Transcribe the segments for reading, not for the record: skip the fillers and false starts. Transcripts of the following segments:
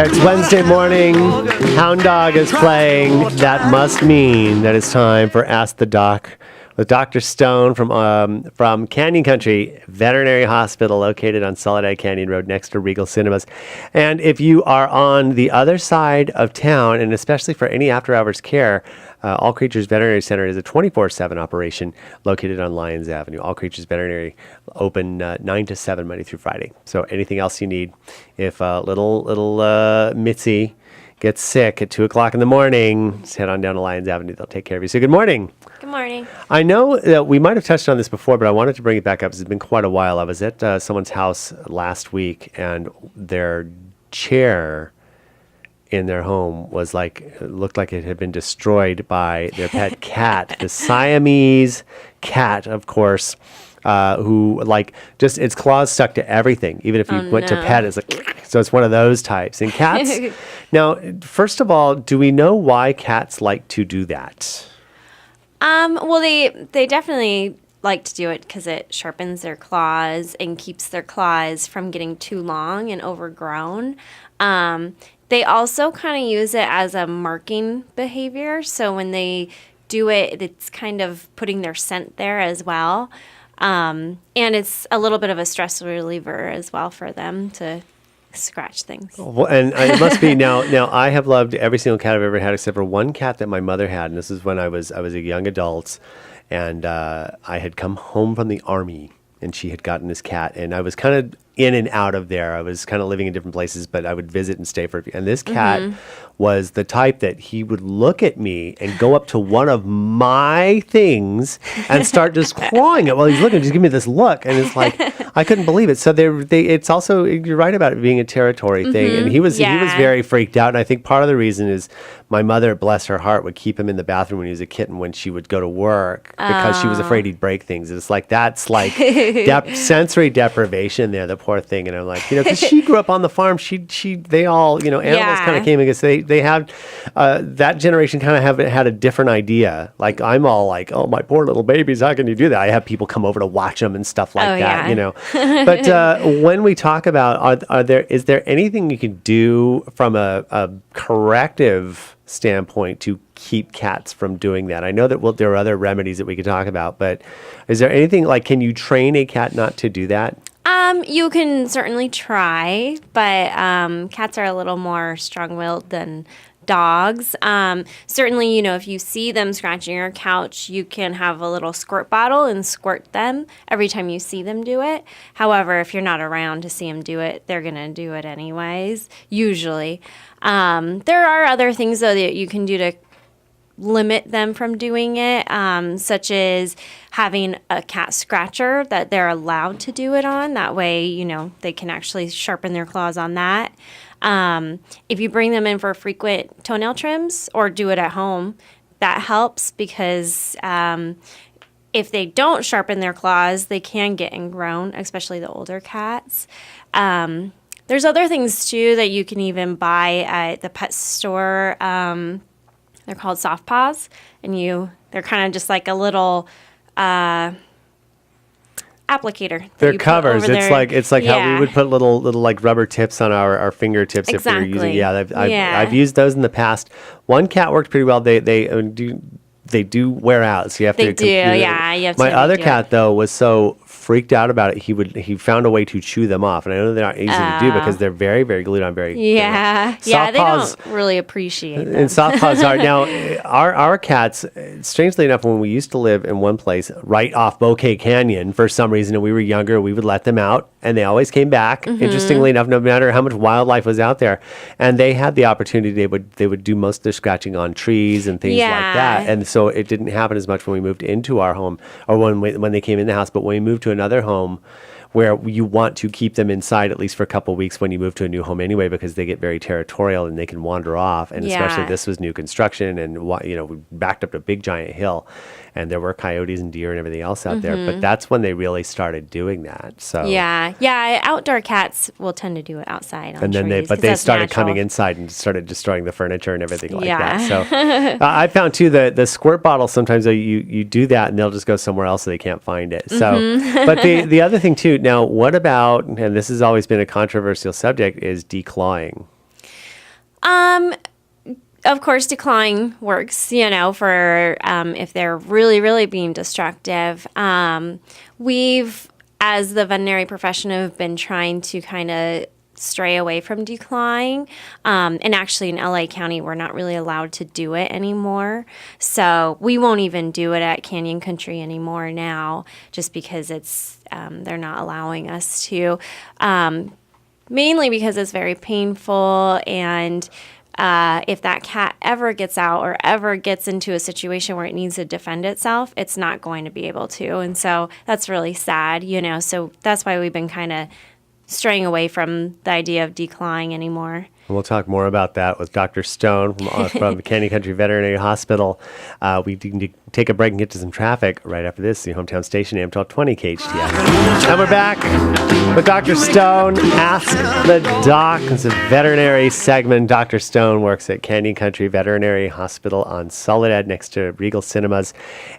It's Wednesday morning. Hound Dog is playing. That must mean that it's time for Ask the Doc with Dr. Stone from Canyon Country Veterinary Hospital, located on Soledad Canyon Road next to Regal Cinemas. And if you are on the other side of town, and especially for any after-hours care, All Creatures Veterinary Center is a 24/7 operation located on Lyons Avenue. All Creatures Veterinary open 9 to 7 Monday through Friday. So anything else you need, if little Mitzi gets sick at 2 o'clock in the morning, just head on down to Lyons Avenue. They'll take care of you. So good morning. Good morning. I know that we might have touched on this before, but I wanted to bring it back up because it's been quite a while. I was at someone's house last week, and their chair in their home was looked like it had been destroyed by their pet cat, the Siamese cat, of course, who just its claws stuck to everything. Even if you went to pet, it's so it's one of those types. And cats, now, first of all, do we know why cats like to do that? Well, they definitely like to do it because it sharpens their claws and keeps their claws from getting too long and overgrown. They also kind of use it as a marking behavior. So when they do it, it's kind of putting their scent there as well. And it's a little bit of a stress reliever as well for them to scratch things. Well, and it must be now. I have loved every single cat I've ever had, except for one cat that my mother had, and this is when I was a young adult, and I had come home from the army, and she had gotten this cat, and I was kind of in and out of there. I was kind of living in different places, but I would visit and stay for a few. And this cat was the type that he would look at me and go up to one of my things and start just clawing it while he's looking. Just give me this look, and it's like I couldn't believe it. So it's also, you're right about it being a territory thing, and he was very freaked out. And I think part of the reason is my mother, bless her heart, would keep him in the bathroom when he was a kitten when she would go to work because she was afraid he'd break things. It's that's sensory deprivation there. The poor thing. And I'm like, because she grew up on the farm, they all, animals kind of came against, they have, that generation kind of had a different idea. Like, I'm all like, oh, my poor little babies, how can you do that? I have people come over to watch them and stuff like that, But when we talk about, is there anything you can do from a corrective standpoint to keep cats from doing that? I know that there are other remedies that we could talk about, but is there anything, can you train a cat not to do that? You can certainly try, but cats are a little more strong-willed than dogs. Certainly, if you see them scratching your couch, you can have a little squirt bottle and squirt them every time you see them do it. However, if you're not around to see them do it, they're going to do it anyways, usually. There are other things, though, that you can do to limit them from doing it, such as having a cat scratcher that they're allowed to do it on. That way, they can actually sharpen their claws on that. If you bring them in for frequent toenail trims or do it at home, that helps because if they don't sharpen their claws, they can get ingrown, especially the older cats. There's other things, too, that you can even buy at the pet store. They're called soft paws, and they're kind of just like a little applicator. They're covers. It's like how we would put little rubber tips on our fingertips if we were using. Yeah, I've used those in the past. One cat worked pretty well. They do wear out, so you have to. You have to. My other cat though was so freaked out about it. He found a way to chew them off, and I know they're not easy to do because they're very, very glued on. They don't really appreciate them. And soft paws are now our cats. Strangely enough, when we used to live in one place right off Bouquet Canyon, for some reason, and we were younger, we would let them out, and they always came back. Interestingly enough, no matter how much wildlife was out there, and they had the opportunity. They would do most of their scratching on trees and things like that, and so it didn't happen as much when we moved into our home or when they came in the house. But when we moved to another home where you want to keep them inside at least for a couple of weeks when you move to a new home anyway, because they get very territorial and they can wander off. And especially this was new construction, and we backed up a big giant hill, and there were coyotes and deer and everything else out there. But that's when they really started doing that. So outdoor cats will tend to do it outside on and then trees, they started coming inside and started destroying the furniture and everything like that. So I found too the squirt bottle, sometimes you do that and they'll just go somewhere else so they can't find it. So but the other thing too, now what about, and this has always been a controversial subject, is declawing. Of course, declawing works, for if they're really, really being destructive. We've, as the veterinary profession, have been trying to kind of stray away from declawing. And actually in LA County, we're not really allowed to do it anymore. So we won't even do it at Canyon Country anymore now, just because they're not allowing us to. Mainly because it's very painful, and if that cat ever gets out or ever gets into a situation where it needs to defend itself, it's not going to be able to. And so that's really sad, So that's why we've been kind of straying away from the idea of declawing anymore. We'll talk more about that with Dr. Stone from Canyon Country Veterinary Hospital. We can take a break and get to some traffic right after this. The hometown station, AM 1220 KHTS. And we're back with Dr. Stone. Ask the Doc. It's a veterinary segment. Dr. Stone works at Canyon Country Veterinary Hospital on Soledad next to Regal Cinemas.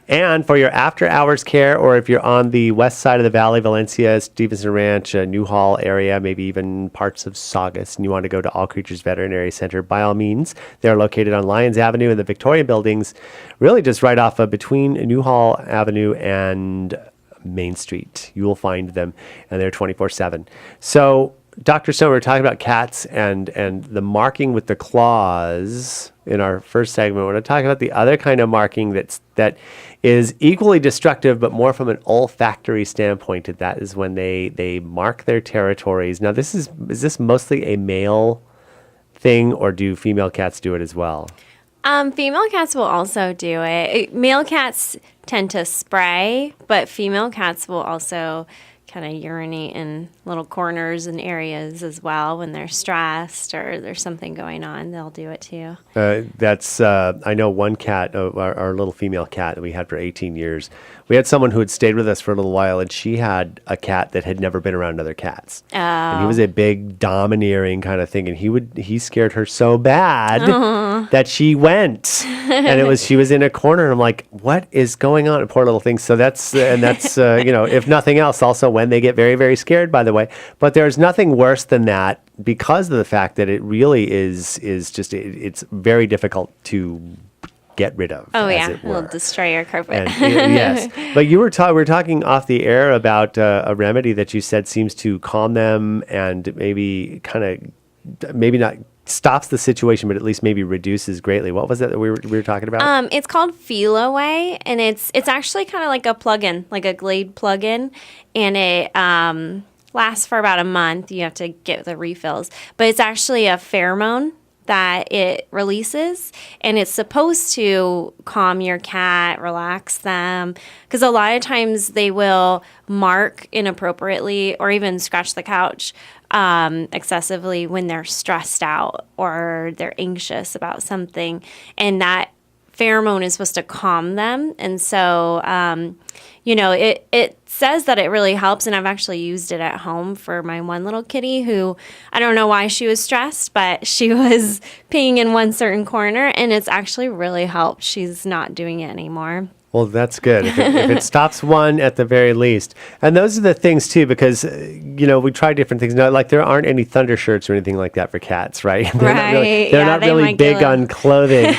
And for your after-hours care, or if you're on the west side of the valley, Valencia, Stevenson Ranch, Newhall area, maybe even parts of Saugus, and you want to go to All Creatures Veterinary Center, by all means. They're located on Lyons Avenue in the Victoria buildings, really just right off of between Newhall Avenue and Main Street. You will find them, and they're 24/7. So, Dr. Stone, we're talking about cats and the marking with the claws in our first segment. We're going to talk about the other kind of marking that is equally destructive, but more from an olfactory standpoint. That is when they mark their territories. Now, is this mostly a male thing, or do female cats do it as well? Female cats will also do it. Male cats tend to spray, but female cats will also kind of urinate in little corners and areas as well when they're stressed or there's something going on. They'll do it too. I know one cat, our little female cat that we had for 18 years. We had someone who had stayed with us for a little while, and she had a cat that had never been around other cats. Oh. And he was a big, domineering kind of thing, and he scared her so bad that she went. And she was in a corner, and I'm like, what is going on? Poor little thing. So that's if nothing else, also when they get very, very scared, by the way. But there's nothing worse than that, because of the fact that it really is just, it's very difficult to get rid of. Oh, yeah. It'll destroy your carpet. Yes. But we were talking off the air about a remedy that you said seems to calm them and maybe not stops the situation, but at least maybe reduces greatly. What was that we were talking about? It's called Feel Away, and it's actually kind of like a plug-in, like a Glade plug-in, and it lasts for about a month. You have to get the refills, but it's actually a pheromone that it releases, and it's supposed to calm your cat, relax them, because a lot of times they will mark inappropriately or even scratch the couch excessively when they're stressed out or they're anxious about something, and that pheromone is supposed to calm them. And so it says that it really helps, and I've actually used it at home for my one little kitty who, I don't know why she was stressed, but she was peeing in one certain corner, and it's actually really helped. She's not doing it anymore. Well, that's good. If it stops one at the very least. And those are the things, too, because, we try different things. Now, like, there aren't any thunder shirts or anything like that for cats, right? They're not really big on clothing.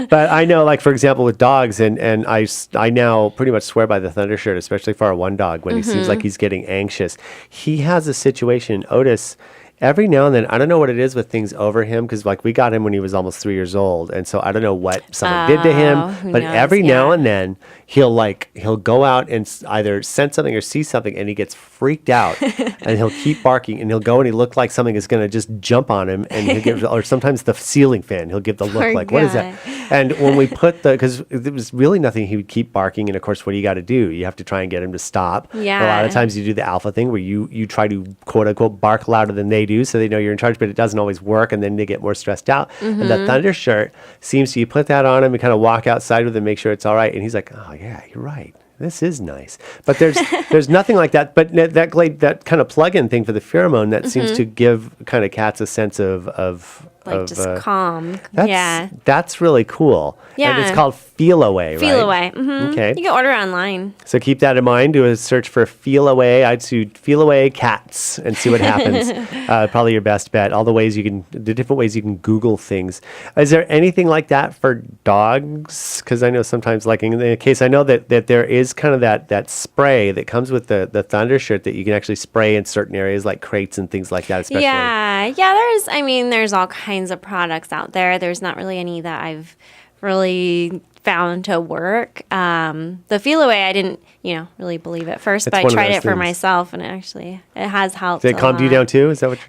But I know, like, for example, with dogs, and I now pretty much swear by the thunder shirt, especially for our one dog, when he seems like he's getting anxious. He has a situation, Otis, every now and then, I don't know what it is with things over him, because like we got him when he was almost 3 years old, and so I don't know what someone did to him, but every now and then he'll go out and either sense something or see something, and he gets freaked out, and he'll keep barking, and he'll go and he look like something is going to just jump on him, and he'll give, or sometimes the ceiling fan, he'll give the look like, what is that? And when we put because there was really nothing, he would keep barking, and of course, what do you got to do? You have to try and get him to stop. Yeah. A lot of times you do the alpha thing where you try to quote unquote bark louder than they do, so they know you're in charge, but it doesn't always work, and then they get more stressed out. And the thunder shirt seems to, you put that on him and kind of walk outside with him, make sure it's all right, and he's like, oh yeah, you're right, this is nice. But there's nothing like that. But that kind of plug-in thing for the pheromone that seems to give kind of cats a sense of just calm. That's really cool. Yeah. And it's called Feel Away, right? Feel Away. Mm-hmm. Okay. You can order online. So keep that in mind. Do a search for Feel Away. I'd do Feel Away cats and see what happens. Probably your best bet. All the different ways you can Google things. Is there anything like that for dogs? Because I know sometimes, like in the case, I know that there is kind of that spray that comes with the Thunder shirt that you can actually spray in certain areas like crates and things like that, especially. Yeah. There's all kinds of products out there. There's not really any that I've really found to work. The Feel Away, I didn't, really believe at first, but I tried it for myself, and it has helped. Did it calmed you down too? Is that what?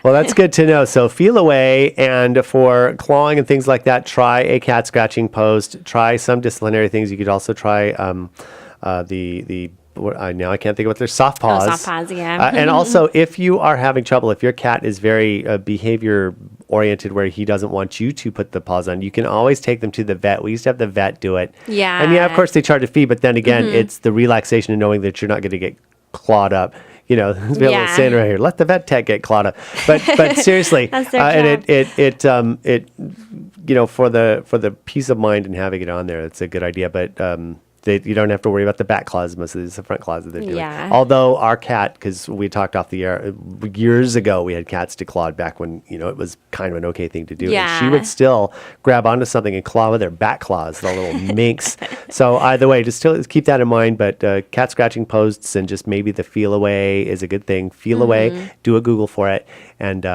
Well, that's good to know. So Feel Away, and for clawing and things like that, try a cat scratching post. Try some disciplinary things. You could also try now I can't think of what they're soft paws. Soft paws, yeah. And also, if you are having trouble, if your cat is very behavior oriented, where he doesn't want you to put the paws on, you can always take them to the vet. We used to have the vet do it. Yeah. And of course, they charge a fee, but then again, it's the relaxation of knowing that you're not going to get clawed up. Be able to stand right here. Let the vet tech get clawed up. But seriously, That's their and it for the peace of mind and having it on there, it's a good idea. But you don't have to worry about the back claws. Most of it's the front claws that they're doing. Yeah. Although our cat, because we talked off the air years ago, we had cats declawed back when it was kind of an okay thing to do. Yeah. And she would still grab onto something and claw with her back claws, the little minks. So either way, just still keep that in mind. But cat scratching posts and just maybe the Feel Away is a good thing. Feel Away, do a Google for it, and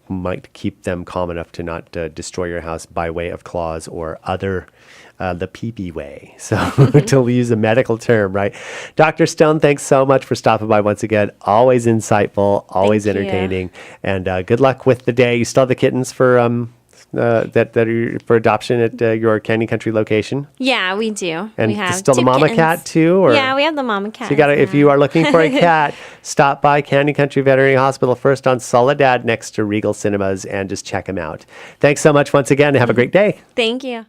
might keep them calm enough to not destroy your house by way of claws or other. The pee-pee way. So to use a medical term, right? Dr. Stone, thanks so much for stopping by once again. Always insightful, always entertaining. And good luck with the day. You still have the kittens for that are for adoption at your Canyon Country location? Yeah, we do. And we have still the mama kittens. cat too? Or? Yeah, we have the mama cat. So if you are looking for a cat, stop by Canyon Country Veterinary Hospital first on Soledad next to Regal Cinemas and just check them out. Thanks so much once again and have a great day. Thank you.